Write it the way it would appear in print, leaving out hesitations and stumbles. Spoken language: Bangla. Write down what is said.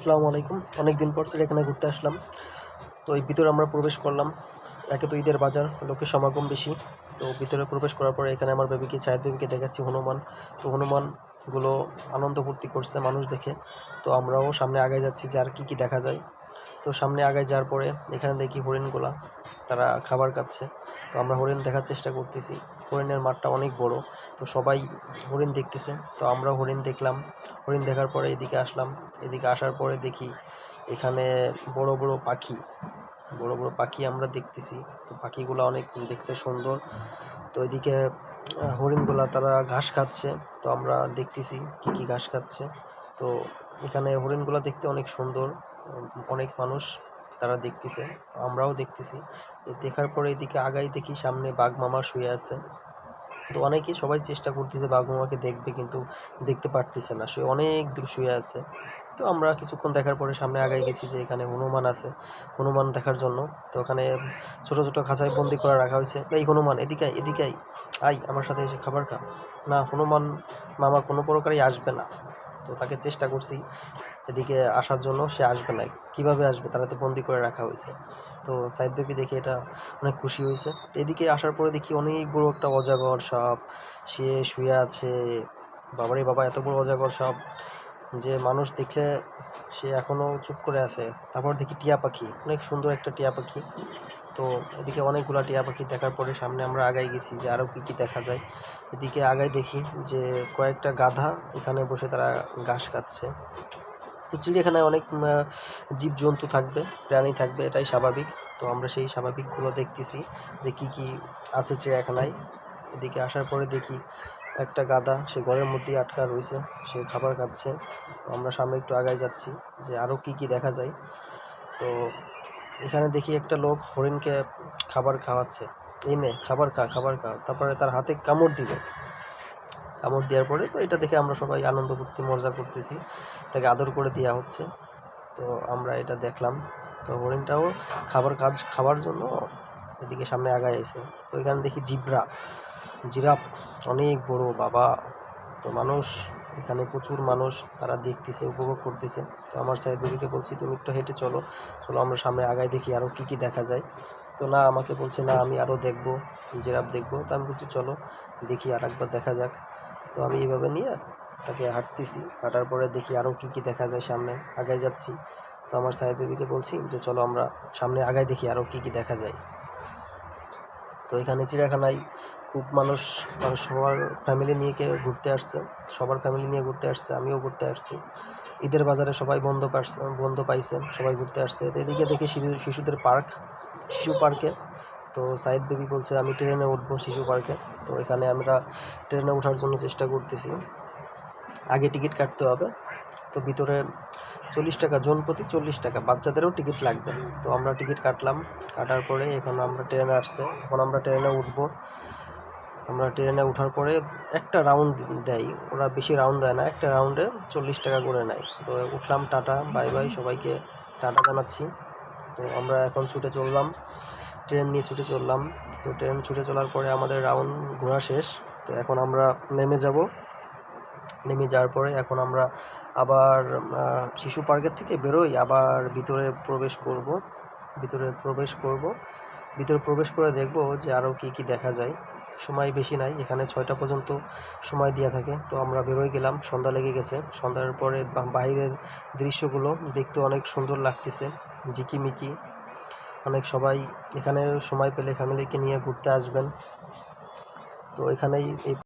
আসসালামু আলাইকুম। অনেক দিন পর এখানে ঘুরতে আসলাম। তো এই ভিতরে আমরা প্রবেশ করলাম। একে তো ঈদের বাজার, লোকের সমাগম বেশি। তো ভিতরে প্রবেশ করার পরে এখানে আমার বেবিকে, ছায়েদ বেবিকে দেখাচ্ছি হনুমান। তো হনুমানগুলো আনন্দ ফুর্তি করছে মানুষ দেখে। তো আমরাও সামনে আগায় যাচ্ছি যে আর কী কী দেখা যায়। তো সামনে আগায় যাওয়ার পরে এখানে দেখি হরিণগুলা তারা খাবার খাচ্ছে। তো আমরা হরিণ দেখার চেষ্টা করতেছি। হরিণের মাঠটা অনেক বড়। তো সবাই হরিণ দেখতেছে, তো আমরাও হরিণ দেখলাম। হরিণ দেখার পরে এদিকে আসলাম। এদিকে আসার পরে দেখি এখানে বড় বড় পাখি, বড় বড় পাখি আমরা দেখতেছি। তো পাখিগুলো অনেক দেখতে সুন্দর। তো এদিকে হরিণগুলা তারা ঘাস খাচ্ছে। তো আমরা দেখতেছি কি কি ঘাস খাচ্ছে। তো এখানে হরিণগুলা দেখতে অনেক সুন্দর। অনেক মানুষ তারা দেখতেছে, তো আমরাও দেখতেছি। দেখার পরে এদিকে আগাই দেখি সামনে বাঘ মামা শুয়ে আছে। তো অনেকেই সবাই চেষ্টা করতেছে বাঘ মামাকে দেখবে, কিন্তু দেখতে পারতেছে না, সে অনেক দূর শুয়ে আছে। তো আমরা কিছুক্ষণ দেখার পরে সামনে আগাই গেছি যে এখানে হনুমান আছে, হনুমান দেখার জন্য। তো ওখানে ছোট ছোট খাঁচায় বন্দি করে রাখা হয়েছে। এই হনুমান এদিকে আয়, এদিকে আয়, আই আমার সাথে এসে খাবার খা। না, হনুমান মামা কোনো প্রকারেই আসবে না। তো তাকে চেষ্টা করছি এদিকে আসার জন্য, সে আসবে না। কিভাবে আসবে, তারা তো বন্দি করে রাখা হয়েছে। তো সাইদ বেবি দেখে এটা অনেক খুশি হয়েছে। এদিকে আসার পরে দেখি অনেক বড় একটা অজগর সাপ, সে শুয়ে আছে। বাবারে বাবা, এত বড় অজগর সাপ যে মানুষ দেখলে সে এখনও চুপ করে আছে। তারপর দেখি টিয়া পাখি, অনেক সুন্দর একটা টিয়া পাখি। তো এদিকে অনেকগুলা টিয়া পাখি দেখার পরে সামনে আমরা আগাই গেছি যে আরও কী কী দেখা যায়। এদিকে আগাই দেখি যে কয়েকটা গাধা এখানে বসে তারা ঘাস খাচ্ছে। তো চিড়িয়াখানায় অনেক জীবজন্তু থাকবে, প্রাণী থাকবে, এটাই স্বাভাবিক। তো আমরা সেই স্বাভাবিকগুলো দেখতেছি যে কি কি আছে চিড়িয়াখানায়। এদিকে আসার পরে দেখি একটা গাধা, সে ঘরের মধ্যেই আটকা রয়েছে, সে খাবার খাচ্ছে। তো আমরা সামনে একটু আগায় যাচ্ছি যে আরও কি কি দেখা যায়। তো এখানে দেখি একটা লোক হরিণকে খাবার খাওয়াচ্ছে। এই নে খাবার খা, খাবার খা। তারপরে তার হাতে কামড় দিল। কামড় দেওয়ার পরে তো এটা দেখে আমরা সবাই আনন্দ করতে মজা করতেছি, তাকে আদর করে দেওয়া হচ্ছে। তো আমরা এটা দেখলাম। তো হরিণটাও খাবার জন্য এদিকে সামনে আগায় এসে। তো এখানে দেখি জিরাফ অনেক বড় বাবা। তো মানুষ এখানে প্রচুর মানুষ, তারা দেখতেছে, উপভোগ করতেছে। তো আমার সাইদ বেবিকে বলছি তুমি একটু হেঁটে চলো, চলো আমরা সামনে আগায় দেখি আরও কী কী দেখা যায়। তো না, আমাকে বলছে না আমি আরও দেখবো, জিরাফ দেখবো। তো আমি বলছি চলো দেখি আর একবার দেখা যাক। তো আমি এইভাবে নিয়ে তাকে হাঁটতেছি, হাঁটার পরে দেখি আরও কী কী দেখা যায়, সামনে আগায় যাচ্ছি। তো আমার সাহেব বেবিকে বলছি যে চলো আমরা সামনে আগায় দেখি আরও কী কী দেখা যায়। তো এখানে চিড়িয়াখানায় খুব মানুষ সবার ফ্যামিলি নিয়ে ঘুরতে আসছে, সবার ফ্যামিলি নিয়ে ঘুরতে আসছে, আমিও ঘুরতে আসছি। ঈদের বাজারে সবাই বন্ধ পাইছে, সবাই ঘুরতে আসছে। তো এদিকে দেখি শিশুদের শিশু পার্কে। তো সাইদ বেবি বলছে আমি ট্রেনে উঠবো শিশু পার্কে। তো এখানে আমরা ট্রেনে ওঠার জন্য চেষ্টা করতেছি। আগে টিকিট কাটতে হবে। তো ভিতরে 40 টাকা, জন প্রতি 40 টাকা, বাচ্চাদেরও টিকিট লাগবে। তো আমরা টিকিট কাটলাম, কাটার পরে এখন আমরা ট্রেনে আসছে, এখন আমরা ট্রেনে উঠবো। আমরা ট্রেনে ওঠার পরে একটা রাউন্ড দেয়, ওরা বেশি রাউন্ড দেয় না, একটা রাউন্ডে 40 টাকা করে নেয়। তো উঠলাম, টাটা বাই বাই, সবাইকে টাটা জানাচ্ছি। তো আমরা এখন ছুটে চললাম, ট্রেন নিয়ে ছুটে চললাম। তো ট্রেন ছুটে চলার পরে আমাদের রাউন্ড ঘোরা শেষ। তো এখন আমরা নেমে যাব। নেমে যাওয়ার পরে এখন আমরা আবার শিশু পার্কের থেকে বেরোই, আবার ভিতরে প্রবেশ করব। ভিতরে প্রবেশ করে দেখব যে আরও কী কী দেখা যায়। সময় বেশি নাই, এখানে 6টা পর্যন্ত সময় দেওয়া থাকে। তো আমরা বেরোয় গেলাম, সন্ধ্যা লেগে গেছে। সন্ধ্যার পরে বাইরের দৃশ্যগুলো দেখতে অনেক সুন্দর লাগতেছে, ঝিকিমিকি। অনেক সবাই এখানে সময় পেলে ফ্যামিলিকে নিয়ে ঘুরতে আসবেন। তো এখানেই এই